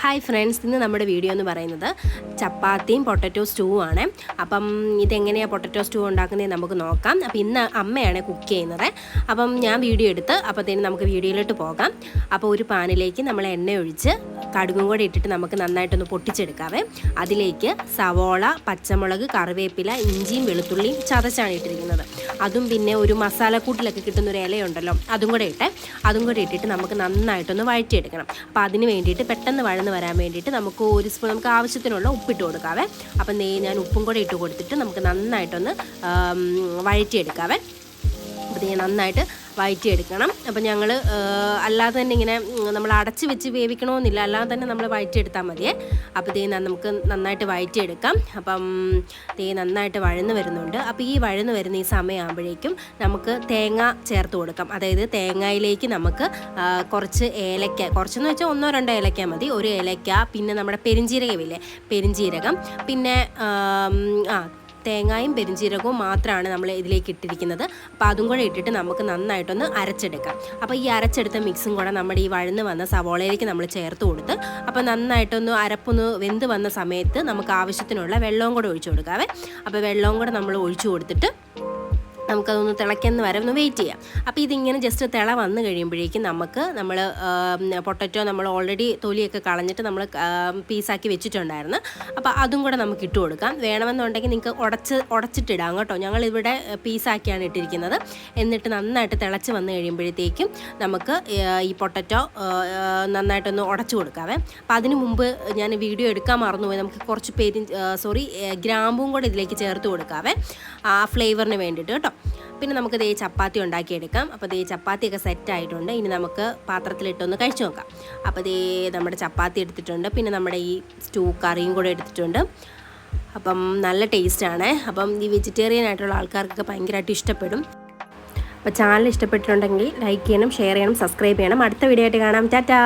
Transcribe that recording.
Hi friends, ഇന്ന് നമ്മുടെ video എന്ന് പറയുന്നത് ചപ്പാത്തിയും പൊട്ടറ്റോ സ്റ്റൂവും ആണ്. അപ്പം ഇതെങ്ങനെയാണ് പൊട്ടറ്റോ സ്റ്റൂ ഉണ്ടാക്കുന്നത് നമുക്ക് നോക്കാം. അപ്പോൾ ഇന്ന് അമ്മയാണ് കുക്ക് ചെയ്യുന്നത്. അപ്പം ഞാൻ വീഡിയോ എടുത്ത് അപ്പോഴത്തേനും നമുക്ക് വീഡിയോയിലോട്ട് പോകാം. അപ്പോൾ ഒരു പാനിലേക്ക് നമ്മൾ എണ്ണ ഒഴിച്ച് കടുകും കൂടെ ഇട്ടിട്ട് നമുക്ക് നന്നായിട്ടൊന്ന് പൊട്ടിച്ചെടുക്കാവേ. അതിലേക്ക് സവോള, പച്ചമുളക്, കറിവേപ്പില, ഇഞ്ചിയും വെളുത്തുള്ളിയും ചതച്ചാണ് ഇട്ടിരിക്കുന്നത്. അതും പിന്നെ ഒരു മസാലക്കൂട്ടിലൊക്കെ കിട്ടുന്നൊരു ഇലയുണ്ടല്ലോ, അതും കൂടെ ഇട്ടിട്ട് നമുക്ക് നന്നായിട്ടൊന്ന് വഴറ്റിയെടുക്കണം. അപ്പോൾ അതിന് വേണ്ടിയിട്ട് പെട്ടെന്ന് വരാൻ വേണ്ടിയിട്ട് നമുക്ക് ഒരു സ്പൂൺ നമുക്ക് ആവശ്യത്തിനുള്ള ഉപ്പിട്ട് കൊടുക്കാവേ. അപ്പം ഞാൻ ഉപ്പും കൂടെ ഇട്ട് കൊടുത്തിട്ട് നമുക്ക് നന്നായിട്ടൊന്ന് വഴറ്റിയെടുക്കാവേ. അപ്പോൾ നന്നായിട്ട് വഴറ്റിയെടുക്കണം. അപ്പോൾ ഞങ്ങൾ അല്ലാതെ തന്നെ ഇങ്ങനെ നമ്മൾ അടച്ച് വെച്ച് വേവിക്കണമെന്നില്ല, അല്ലാതെ തന്നെ നമ്മൾ വഴറ്റിയെടുത്താൽ മതിയേ. അപ്പോൾ നമുക്ക് നന്നായിട്ട് വഴറ്റിയെടുക്കാം. അപ്പം നന്നായിട്ട് വഴന്ന് വരുന്നുണ്ട്. അപ്പോൾ ഈ വഴന്ന് വരുന്ന ഈ സമയമാകുമ്പോഴേക്കും നമുക്ക് തേങ്ങ ചേർത്ത് കൊടുക്കാം. അതായത് തേങ്ങയിലേക്ക് നമുക്ക് കുറച്ച് ഏലക്ക, കുറച്ചെന്ന് വെച്ചാൽ 1-2 ഏലക്ക മതി. ഒരു ഏലക്ക, പിന്നെ നമ്മുടെ പെരിഞ്ജീരകം, പിന്നെ തേങ്ങയും പെരിഞ്ജീരകവും മാത്രമാണ് നമ്മൾ ഇതിലേക്ക് ഇട്ടിരിക്കുന്നത്. അപ്പോൾ അതും കൂടെ ഇട്ടിട്ട് നമുക്ക് നന്നായിട്ടൊന്ന് അരച്ചെടുക്കാം. അപ്പോൾ ഈ അരച്ചെടുത്ത മിക്സും കൂടെ നമ്മുടെ ഈ വഴന്ന് വന്ന സവോളയിലേക്ക് നമ്മൾ ചേർത്ത് കൊടുത്ത് അപ്പോൾ നന്നായിട്ടൊന്ന് അരപ്പൊന്ന് വെന്ത് വന്ന സമയത്ത് നമുക്ക് ആവശ്യത്തിനുള്ള വെള്ളവും കൂടെ ഒഴിച്ചു കൊടുക്കാവേ. അപ്പോൾ വെള്ളവും കൂടെ നമ്മൾ ഒഴിച്ചു കൊടുത്തിട്ട് നമുക്കതൊന്ന് തിളയ്ക്കുന്ന വരെ ഒന്ന് വെയിറ്റ് ചെയ്യാം. അപ്പോൾ ഇതിങ്ങനെ ജസ്റ്റ് തിള വന്ന് കഴിയുമ്പോഴേക്കും നമ്മൾ പൊട്ടറ്റോ നമ്മൾ ഓൾറെഡി തൊലിയൊക്കെ കളഞ്ഞിട്ട് നമ്മൾ പീസാക്കി വെച്ചിട്ടുണ്ടായിരുന്നു. അപ്പോൾ അതും കൂടെ നമുക്ക് ഇട്ട് കൊടുക്കാം. വേണമെന്നുണ്ടെങ്കിൽ നിങ്ങൾക്ക് ഉടച്ചിട്ടിടാം കേട്ടോ. ഞങ്ങളിവിടെ പീസാക്കിയാണ് ഇട്ടിരിക്കുന്നത്. എന്നിട്ട് നന്നായിട്ട് തിളച്ച് വന്ന് കഴിയുമ്പോഴത്തേക്കും നമുക്ക് ഈ പൊട്ടറ്റോ നന്നായിട്ടൊന്ന് ഉടച്ചു കൊടുക്കാവേ. അപ്പോൾ അതിന് മുമ്പ് ഞാൻ വീഡിയോ എടുക്കാൻ മറന്നുപോയി. നമുക്ക് കുറച്ച് ഗ്രാമ്പും കൂടെ ഇതിലേക്ക് ചേർത്ത് കൊടുക്കാവേ, ആ ഫ്ലേവറിന് വേണ്ടിയിട്ട് കേട്ടോ. പിന്നെ നമുക്ക് ചപ്പാത്തി ഉണ്ടാക്കിയെടുക്കാം. അപ്പോൾ ചപ്പാത്തിയൊക്കെ സെറ്റായിട്ടുണ്ട്. ഇനി നമുക്ക് പാത്രത്തിലിട്ടൊന്ന് കഴിച്ചു നോക്കാം. അപ്പോൾ നമ്മുടെ ചപ്പാത്തി എടുത്തിട്ടുണ്ട്, പിന്നെ നമ്മുടെ ഈ സ്റ്റൂ കറിയും കൂടെ എടുത്തിട്ടുണ്ട്. അപ്പം നല്ല ടേസ്റ്റാണ്. അപ്പം ഈ വെജിറ്റേറിയൻ ആയിട്ടുള്ള ആൾക്കാർക്കൊക്കെ ഭയങ്കരമായിട്ട് ഇഷ്ടപ്പെടും. അപ്പോൾ ചാനൽ ഇഷ്ടപ്പെട്ടിട്ടുണ്ടെങ്കിൽ ലൈക്ക് ചെയ്യണം, ഷെയർ ചെയ്യണം, സബ്സ്ക്രൈബ് ചെയ്യണം. അടുത്ത വീഡിയോ ആയിട്ട് കാണാം. ടാറ്റാ.